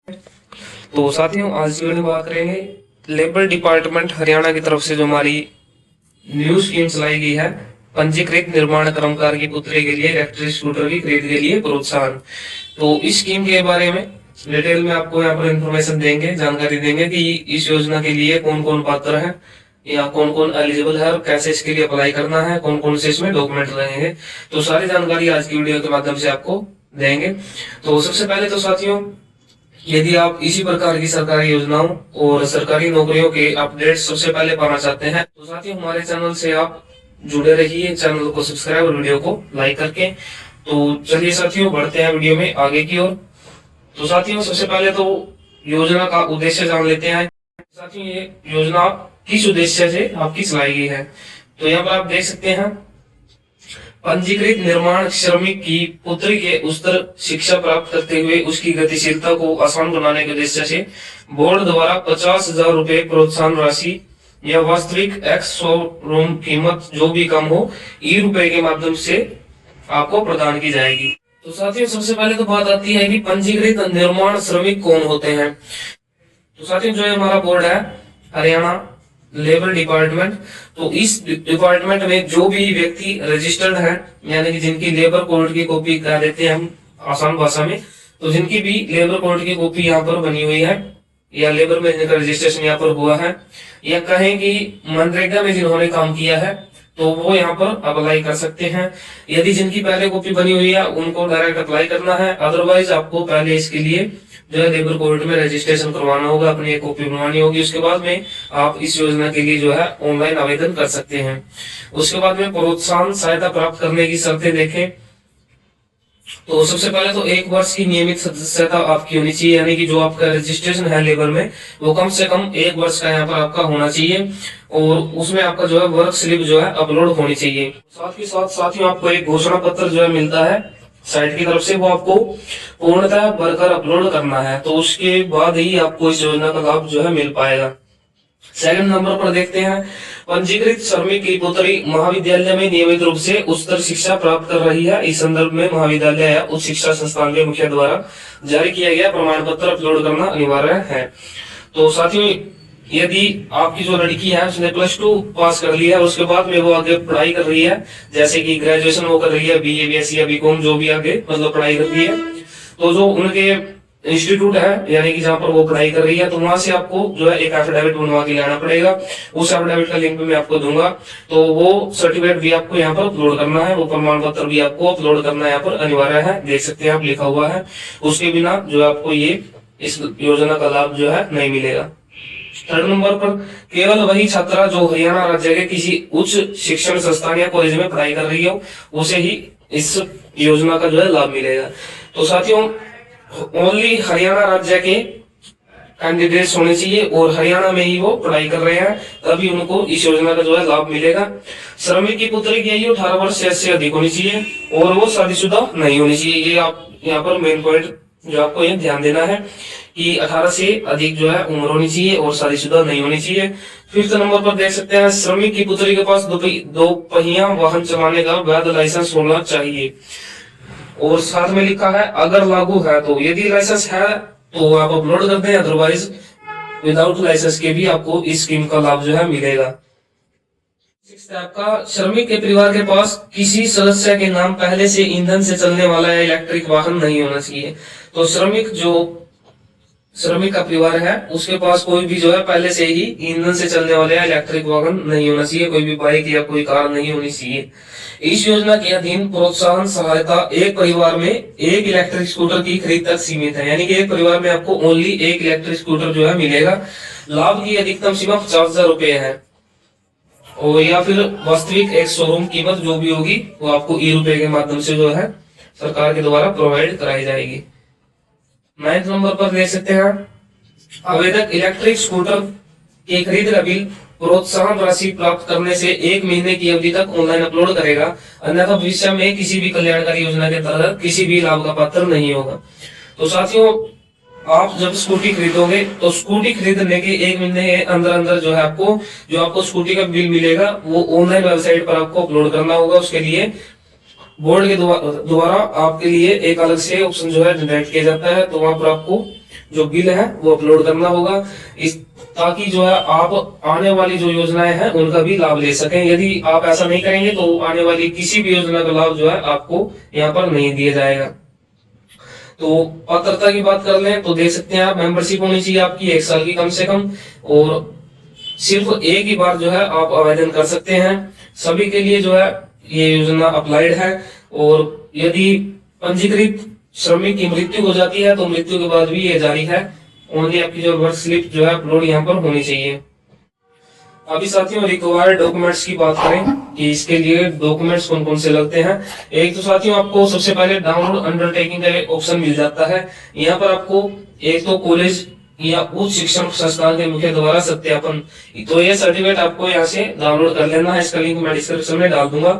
तो साथियों, आज की वीडियो में बात करेंगे लेबर डिपार्टमेंट हरियाणा की तरफ से जो हमारी न्यू स्कीम चलाई गई है, पंजीकृत निर्माण कर्मकार की पुत्री के लिए इलेक्ट्रिक स्कूटर की खरीद के लिए प्रोत्साहन। तो इस स्कीम के बारे में डिटेल में आपको यहाँ पर इंफॉर्मेशन देंगे, जानकारी देंगे कि इस योजना के लिए कौन कौन पात्र है या कौन कौन एलिजिबल है और कैसे इसके लिए अप्लाई करना है, कौन कौन से इसमें डॉक्यूमेंट लगेंगे। तो सारी जानकारी आज की वीडियो के माध्यम से आपको देंगे। तो सबसे पहले तो साथियों, यदि आप इसी प्रकार की सरकारी योजनाओं और सरकारी नौकरियों के अपडेट सबसे पहले पाना चाहते हैं तो साथियों हमारे चैनल से आप जुड़े रहिए, चैनल को सब्सक्राइब और वीडियो को लाइक करके। तो चलिए साथियों, बढ़ते हैं वीडियो में आगे की ओर। तो साथियों, सबसे पहले तो योजना का उद्देश्य जान लेते हैं। साथियों, ये योजना किस उद्देश्य से आपकी चलाई गई है, तो यहाँ पर आप देख सकते हैं, पंजीकृत निर्माण श्रमिक की पुत्री के उच्चतर शिक्षा प्राप्त करते हुए उसकी गतिशीलता को आसान बनाने के उद्देश्य से बोर्ड द्वारा 50,000 रुपए प्रोत्साहन राशि या वास्तविक एक्स शोरूम कीमत जो भी कम हो ₹E के माध्यम से आपको प्रदान की जाएगी। तो साथियों, सबसे पहले तो बात आती है कि पंजीकृत निर्माण श्रमिक कौन होते हैं। तो साथियों, जो हमारा बोर्ड है हरियाणा लेबर डिपार्टमेंट, तो इस डिपार्टमेंट में जो भी व्यक्ति रजिस्टर्ड है, यानी कि जिनकी लेबर कोड की कॉपी कह देते हैं हम आसान भाषा में, तो जिनकी भी लेबर कोड की कॉपी यहाँ पर बनी हुई है या लेबर में जिनका रजिस्ट्रेशन यहाँ पर हुआ है, या कहें कि मनरेगा में जिन्होंने काम किया है, तो वो यहाँ पर अप्लाई कर सकते हैं। यदि जिनकी पहले कॉपी बनी हुई है उनको डायरेक्ट अप्लाई करना है, अदरवाइज आपको पहले इसके लिए जो है लेबर कोर्ट में रजिस्ट्रेशन करवाना होगा, अपनी एक कॉपी बनवानी होगी। उसके बाद में आप इस योजना के लिए जो है ऑनलाइन आवेदन कर सकते हैं। उसके बाद में प्रोत्साहन सहायता प्राप्त करने की शर्तें देखें, तो सबसे पहले तो 1 वर्ष की नियमित सदस्यता आपकी होनी चाहिए, यानी कि जो आपका रजिस्ट्रेशन है लेबर में वो कम से कम 1 वर्ष का यहाँ पर आपका होना चाहिए, और उसमें आपका जो है वर्क स्लिप जो है अपलोड होनी चाहिए। साथ ही साथ साथियों, आपको एक घोषणा पत्र जो है मिलता है साइट की तरफ से, वो आपको पूर्णतः भरकर अपलोड करना है, तो उसके बाद ही आपको इस योजना का लाभ जो है मिल पाएगा। सेकंड नंबर पर देखते हैं, पंजीकृत श्रमिक की पुत्री महाविद्यालय में नियमित रूप से उच्चतर शिक्षा प्राप्त कर रही है। इस संदर्भ में महाविद्यालय या उच्च शिक्षा संस्थान के मुखिया द्वारा जारी किया गया प्रमाण पत्र अपलोड करना अनिवार्य है। तो साथियों, यदि आपकी जो लड़की है उसने +2 पास कर लिया है, उसके बाद में वो आगे पढ़ाई कर रही है, जैसे कि ग्रेजुएशन वो कर रही है, BA BSc या BCom जो भी आगे मतलब पढ़ाई कर रही है, तो जो उनके इंस्टीट्यूट है यानी कि जहाँ पर वो पढ़ाई कर रही है, तो वहां से आपको जो है एक एफिडेविट बनवा के लाना पड़ेगा। उस एफिडेविट का लिंक भी मैं आपको दूंगा, तो वो सर्टिफिकेट भी आपको यहाँ पर अपलोड करना है, वो प्रमाण पत्र भी आपको अपलोड करना यहाँ पर अनिवार्य है। देख सकते हैं आप, लिखा हुआ है, उसके बिना जो है आपको ये इस योजना का लाभ जो है नहीं मिलेगा। थर्ड नंबर पर, केवल वही छात्रा जो हरियाणा राज्य के किसी उच्च शिक्षण संस्थान या कॉलेज में पढ़ाई कर रही हो उसे ही इस योजना का जो है लाभ मिलेगा। तो साथियों, ओनली हरियाणा राज्य के कैंडिडेट्स होने चाहिए और हरियाणा में ही वो पढ़ाई कर रहे हैं, तभी उनको इस योजना का जो है लाभ मिलेगा। श्रमिक की पुत्री की आयु 18 वर्ष से अधिक होनी चाहिए और वो शादीशुदा नहीं होनी चाहिए। ये आप यहाँ पर मेन पॉइंट जो आपको ये ध्यान देना है कि 18 से अधिक जो है उम्र होनी चाहिए और शादीशुदा नहीं होनी चाहिए। फिफ्थ नंबर पर देख सकते हैं, श्रमिक की पुत्री के पास दो पहिया वाहन चलाने का वैध लाइसेंस होना चाहिए, और साथ में लिखा है अगर लागू है तो, यदि लाइसेंस है तो आप अपलोड कर दें, अदरवाइज विदाउट लाइसेंस के भी आपको इस स्कीम का लाभ जो है मिलेगा। आपका श्रमिक के परिवार के पास किसी सदस्य के नाम पहले से ईंधन से चलने वाला या इलेक्ट्रिक वाहन नहीं होना चाहिए। तो श्रमिक का परिवार है उसके पास कोई भी जो है पहले से ही ईंधन से चलने वाले या इलेक्ट्रिक वाहन नहीं होना चाहिए, कोई भी बाइक या कोई कार नहीं होनी चाहिए। इस योजना के अधीन प्रोत्साहन सहायता एक परिवार में एक इलेक्ट्रिक स्कूटर की खरीद तक सीमित है, यानी कि एक परिवार में आपको ओनली एक इलेक्ट्रिक स्कूटर जो है मिलेगा। लाभ की अधिकतम सीमा 50,000 रुपए है, और या फिर वास्तविक एक शोरूम कीमत जो भी होगी वो आपको ₹E के माध्यम से जो है सरकार के द्वारा प्रोवाइड कराई जाएगी। 9th नंबर पर देख सकते हैं, आवेदक इलेक्ट्रिक स्कूटर की खरीद का बिल प्रोत्साहन राशि प्राप्त करने से 1 महीने की अवधि तक ऑनलाइन अपलोड करेगा, अन्यथा भविष्य में किसी भी कल्याणकारी योजना के तहत किसी भी लाभ का पात्र नहीं होगा। तो साथियों, आप जब स्कूटी खरीदोगे तो स्कूटी खरीदने के 1 महीने के अंदर जो है आपको स्कूटी का बिल मिलेगा वो ऑनलाइन वेबसाइट पर आपको अपलोड करना होगा। उसके लिए बोर्ड के द्वारा आपके लिए एक अलग से ऑप्शन जो है जनरेट किया जाता है, तो वहां पर आपको जो बिल है वो अपलोड करना होगा, इस ताकि जो है आप आने वाली जो योजनाएं हैं उनका भी लाभ ले सकें। यदि आप ऐसा नहीं करेंगे तो आने वाली किसी भी योजना का लाभ जो है आपको यहाँ पर नहीं दिया जाएगा। तो पात्रता की बात कर लें तो देख सकते हैं आप, मेंबरशिप होनी चाहिए आपकी 1 साल की कम से कम, और सिर्फ एक ही बार जो है आप आवेदन कर सकते हैं। सभी के लिए जो है ये योजना अप्लाइड है। और यदि पंजीकृत श्रमिक की मृत्यु हो जाती है तो मृत्यु के बाद भी ये जारी है। ओनली आपकी जो वर्क स्लिप जो है अपलोड यहाँ पर होनी चाहिए। अभी साथियों रिक्वायर्ड डॉक्यूमेंट्स की बात करें कि इसके लिए डॉक्यूमेंट्स कौन कौन से लगते हैं। एक तो साथियों आपको सबसे पहले डाउनलोड अंडरटेकिंग का ऑप्शन मिल जाता है। यहाँ पर आपको एक तो कॉलेज या उच्च शिक्षण संस्थान के मुखिया द्वारा सत्यापन, तो ये सर्टिफिकेट आपको यहाँ से डाउनलोड कर लेना है। इसका लिंक मैं डिस्क्रिप्शन में डाल दूंगा।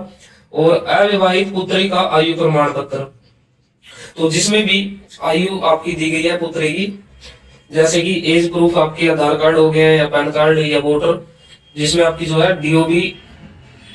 और अविवाहित पुत्री का आयु प्रमाण पत्र, तो जिसमें भी आयु आपकी दी गई है पुत्री की, जैसे कि एज प्रूफ आपके आधार कार्ड हो गए या पैन कार्ड या वोटर, जिसमें आपकी जो है डीओबी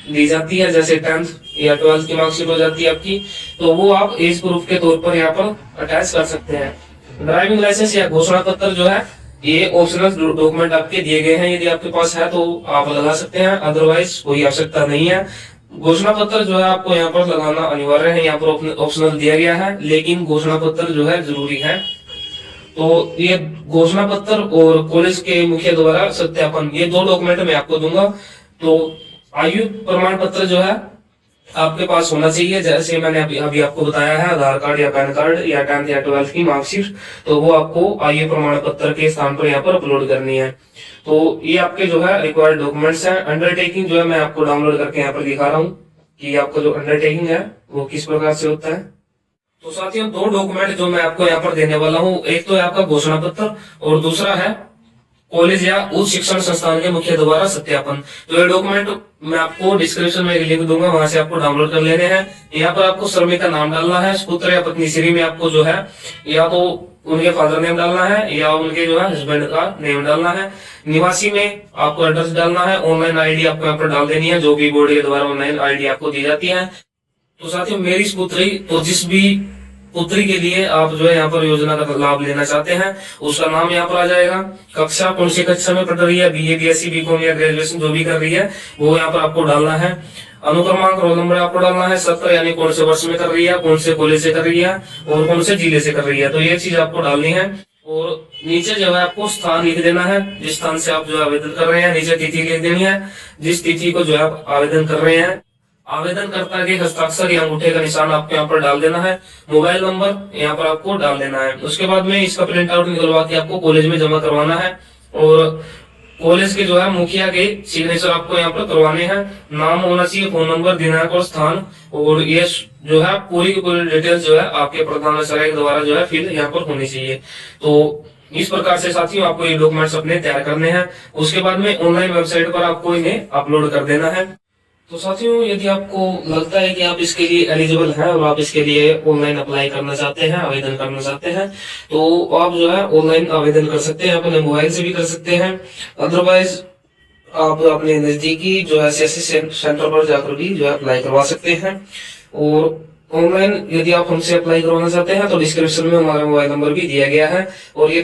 दी जाती है, जैसे 10th या 12th की मार्कशीट हो जाती है आपकी, तो वो आप एज प्रूफ के तौर पर यहाँ पर अटैच कर सकते हैं। ड्राइविंग लाइसेंस या घोषणा पत्र जो है ये ऑप्शनल डॉक्यूमेंट आपके दिए गए हैं, यदि आपके पास है तो आप लगा सकते हैं, अदरवाइज कोई आवश्यकता नहीं है। घोषणा पत्र जो है आपको यहाँ पर लगाना अनिवार्य है, यहाँ पर ऑप्शनल दिया गया है, लेकिन घोषणा पत्र जो है जरूरी है। तो ये घोषणा पत्र और कॉलेज के मुखिया द्वारा सत्यापन, ये 2 डॉक्यूमेंट मैं आपको दूंगा। तो आयु प्रमाण पत्र जो है आपके पास होना चाहिए, जैसे मैंने अभी आपको बताया है, आधार कार्ड या पैन कार्ड या 10th या 12th की मार्कशीट, तो वो आपको आयु प्रमाण पत्र के स्थान पर यहाँ पर अपलोड करनी है। तो ये आपके जो है रिक्वायर्ड डॉक्यूमेंट्स हैं। अंडरटेकिंग जो है मैं आपको डाउनलोड करके यहाँ पर दिखा रहा हूँ कि आपका जो अंडरटेकिंग है वो किस प्रकार से होता है। तो साथियों 2 डॉक्यूमेंट जो मैं आपको यहाँ पर देने वाला हूँ, एक तो है आपका घोषणा पत्र और दूसरा है कॉलेज या उच्च शिक्षण संस्थान के मुखिया द्वारा सत्यापन। तो ये डॉक्यूमेंट मैं आपको डिस्क्रिप्शन में लिंक दूंगा, वहां से आपको डाउनलोड कर लेने हैं। यहाँ पर आपको श्रमिक का नाम डालना है, पुत्र या पत्नी श्री में आपको जो है या तो उनके फादर नेम डालना है या उनके जो है हस्बैंड का नेम डालना है। निवासी में आपको एड्रेस डालना है। ऑनलाइन आईडी आपको यहाँ पर डाल देनी है, जो भी बोर्ड के द्वारा ऑनलाइन आईडी आपको दी जाती है। तो साथियों मेरी पुत्री, तो जिस भी पुत्री के लिए आप जो है यहाँ पर योजना का लाभ लेना चाहते हैं उसका नाम यहाँ पर आ जाएगा, कक्षा कौन सी कक्षा में पढ़ रही है, बीए बीएससी बीकॉम या ग्रेजुएशन जो भी कर रही है वो यहाँ पर आपको डालना है। अनुक्रमांक रोल नंबर आपको डालना है, 17 यानी कौन से वर्ष में कर रही है, कौन से कॉलेज से कर रही है और कौन से जिले से कर रही है, तो ये चीज आपको डालनी है। और नीचे जो है आपको स्थान लिख देना है, जिस स्थान से आप जो आवेदन कर रहे हैं। नीचे तिथि लिख देनी है, जिस तिथि को जो है आप आवेदन कर रहे हैं। आवेदनकर्ता के हस्ताक्षर या अंगूठे का निशान आपको यहाँ पर डाल देना है। मोबाइल नंबर यहाँ पर आपको डाल देना है। उसके बाद में इसका प्रिंट आउट निकलवा के आपको कॉलेज में जमा करवाना है और कॉलेज के जो है मुखिया के सिग्नेचर आपको यहाँ पर करवाने हैं। नाम होना चाहिए, फोन नंबर, दिनांक और स्थान, और ये जो है पूरी की पूरी डिटेल्स जो है आपके प्रधानाचार्य के द्वारा जो है फिल यहाँ पर होनी चाहिए। तो इस प्रकार से साथियों आपको ये डॉक्यूमेंट्स अपने तैयार करने हैं। उसके बाद में ऑनलाइन वेबसाइट पर आपको इन्हें अपलोड कर देना है। तो साथियों यदि आपको लगता है कि आप इसके लिए एलिजिबल हैं और आप इसके लिए ऑनलाइन अप्लाई करना चाहते हैं, आवेदन करना चाहते हैं, तो आप जो है ऑनलाइन आवेदन कर सकते हैं, अपने मोबाइल से भी कर सकते हैं। अदरवाइज आप अपने नजदीकी जो है सीएससी सेंटर पर जाकर भी जो है अप्लाई करवा सकते हैं। और ऑनलाइन यदि आप हमसे अप्लाई करवाना चाहते हैं तो डिस्क्रिप्शन में हमारा मोबाइल नंबर भी दिया गया है। और यदि